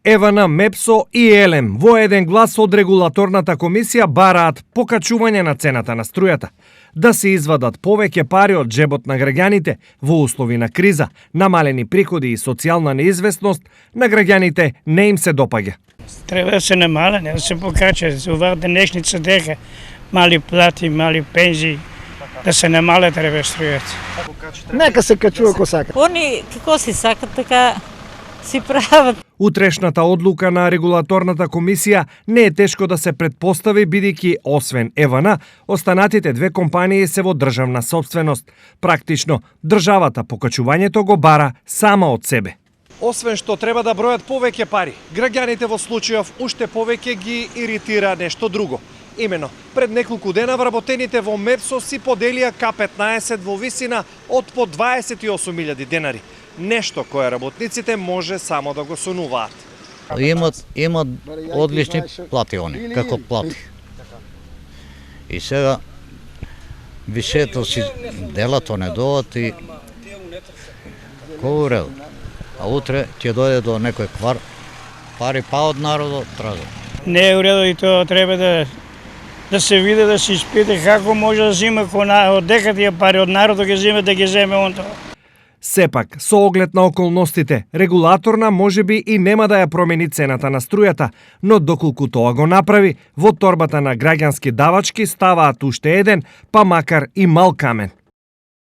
ЕВН, МЕПСО и ЕЛЕМ во еден глас од регулаторната комисија бараат покачување на цената на струјата, да се извадат повеќе пари од джебот на граѓаните во услови на криза, намалени приходи и социјална неизвестност, на граѓаните не им се допаѓа. Треба да се намале, не да се покача, да се уваат денешница дека мали плати, мали пензии, да се намале треба струјата. Нека се качува ко сака. Они како си сакат така си прават. Утрешната одлука на регулаторната комисија не е тешко да се претпостави, бидејќи освен ЕВН, останатите две компании се во државна сопственост. Практично, државата покачувањето го бара сама од себе. Освен што треба да бројат повеќе пари, граѓаните во случајов уште повеќе ги иритира нешто друго. Имено, пред неколку дена вработените во МЕПСО си поделија К-15 во висина од по 28.000 денари. Нешто кое работниците може само да го сонуваат. Имат одлични плати они, како плати. И сега вишето си делато не доат и кој ред. А утре ќе дојде до некој квар, пари па од народот тража. Не е уредо и тоа треба да се види, да се испита како може да зима од дека тие пари од народот ги зима да ги земе он тоа. Сепак, со оглед на околностите, регулаторна можеби и нема да ја промени цената на струјата, но доколку тоа го направи, во торбата на граѓански давачки ставаат уште еден, па макар и мал камен.